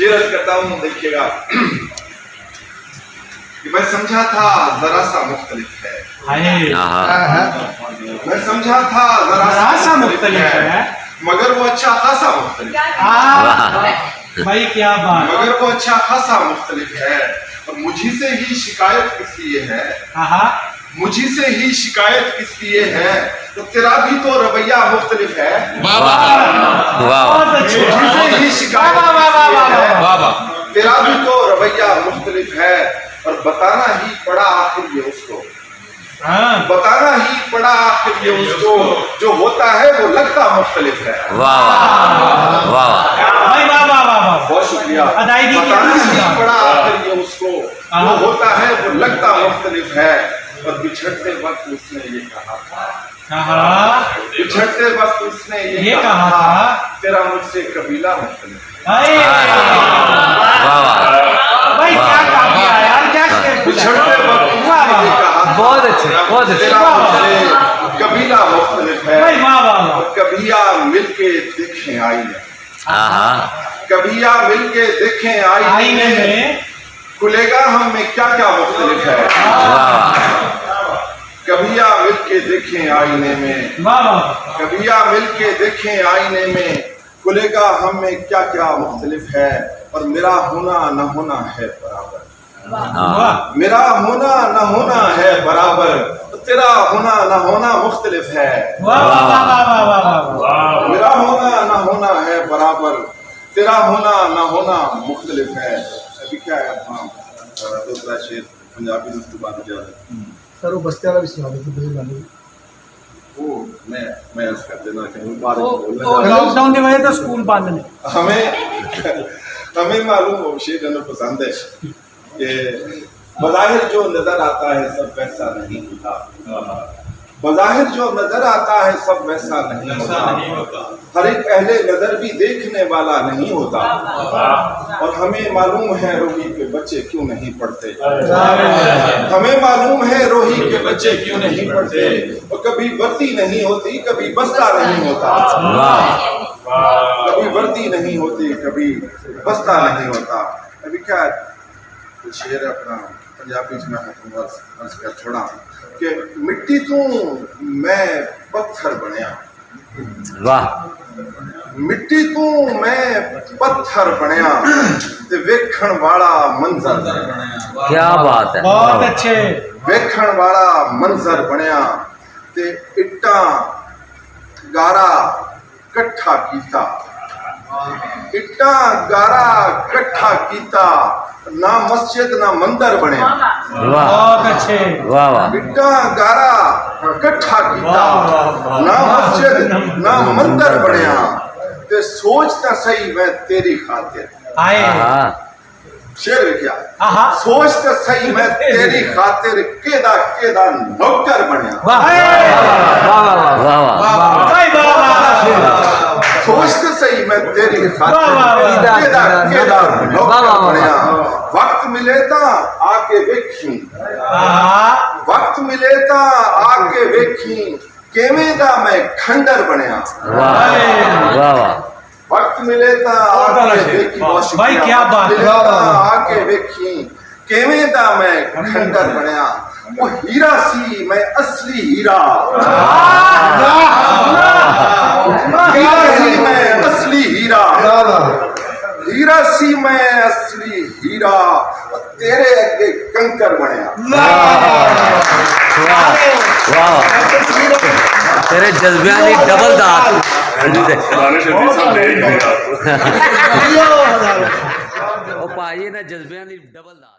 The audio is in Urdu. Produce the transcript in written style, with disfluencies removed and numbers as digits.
شعر عرض کرتا ہوں، دیکھیے گا کہ میں سمجھا تھا ذرا سا مختلف ہے، میں سمجھا تھا ذرا سا مختلف ہے، مگر وہ اچھا خاصا مختلف ہے، بھائی کیا بات، مگر وہ اچھا خاصا مختلف ہے، اور مجھے سے ہی شکایت کس لیے ہے، مجھے سے ہی شکایت کس لیے ہے، تو تیرا بھی تو رویہ مختلف ہے، مجھے سے ہی شکایت کس لیے ہے، تیرا بھی تو رویہ مختلف ہے، اور بتانا ہی پڑا آخر یہ اس کو، بتانا ہی پڑا آخر یہ اس کو، جو ہوتا ہے وہ لگتا مختلف ہے۔ بہت شکریہ۔ بتانا ہی پڑا آخر یہ اس کو، جو ہوتا ہے وہ لگتا مختلف ہے، اور بچھڑتے وقت اس نے یہ کہا تھا، بچھڑتے وقت اس نے یہ کہا تھا، تیرا مجھ سے قبیلہ مختلف ہے۔ بچھڑتے وقت اس نے یہ کہا تھا، بہت اچھے، بہت اچھے، تیرا مجھ سے قبیلہ مختلف ہے، کبھی آ مل کے دیکھیں آئینے، کبھی آ مل کے دیکھیں آئینے میں، کھلے گا ہم میں کیا کیا مختلف ہے، کبھی آ مل کے دیکھیں آئینے میں، کبھی آ مل کے دیکھیں آئینے میں، کھلے گا ہم میں کیا کیا مختلف ہے، اور میرا ہونا نہ ہونا ہے برابر، میرا ہونا نہ ہونا ہے برابر، تیرا ہونا نہ ہونا مختلف ہے، میرا ہونا نہ ہونا ہے برابر، تیرا ہونا نہ ہونا مختلف ہے۔ ابھی کیا ہے اپنا دوسرا شعر پنجابی میں زبان جا ہے سر، وہ بستے والا بھی سنا دیتے بھائی والے، وہ میں عرض کر دینا کہ بارش بولنا لاک ڈاؤن کی وجہ سے اسکول بند نے، ہمیں معلوم ہو شعر ہمیں پسند ہے کہ بظاہر جو نظر آتا ہے سب ویسا نہیں ہوتا، بظاہر جو نظر آتا ہے سب ویسا نہیں ہوتا، ہر ایک اہل نظر بھی دیکھنے والا نہیں ہوتا، اور ہمیں معلوم ہے روحی کے بچے کیوں نہیں پڑھتے، ہمیں معلوم ہے روحی کے بچے کیوں نہیں پڑھتے، اور کبھی وردی نہیں ہوتی کبھی بستہ نہیں ہوتا، کبھی وردی نہیں ہوتی کبھی بستہ نہیں ہوتا۔ ابھی کیا شعر اپنا پنجابی میں عرض کر چھوڑا کہ مٹی تو میں پتھر بنیا، مٹی تو میں پتھر بنیا، تے ویکھن والا منظر بنیا، کیا بات ہے، بہت اچھے، ویکھن والا منظر بنیا، تے اٹاں گارا کٹھا کیتا، اٹاں گارا کٹھا کیتا، نہ مسجد نہ مندر بنیا، بہت اچھے، اٹاں گارا کٹھا کیتا، نہ مسجد نہ مندر بنیا، تے سوچتا صحیح میں تیری خاطر، شعر کیا سوچتا صحیح میں تیری خاطر، کیدا نوکر بنیا، سوچتا صحیح میں تیری خاطر، کیدا نوکر بنیا، وقت ملے تا آ کے ویکھیں، وقت ملے تا آ کے ویکھیں، کیویں دا میں کھنڈر بنیا، وقت ملے تا آ کے ویکھیں، بھائی کیا بات ہے، آ کے ویکھیں، کیویں دا میں کھنڈر بنیا، وہ ہیرا سی میں اصلی ہیرا، ہیرا سی میں اصلی ہیرا، ہیرا سی میں اصلی ہیرا، تیرے اگے کنکر بنیا۔ تیرے جذبیاں دی ڈبل داد، او پائیے نا جذبیاں دی ڈبل داد۔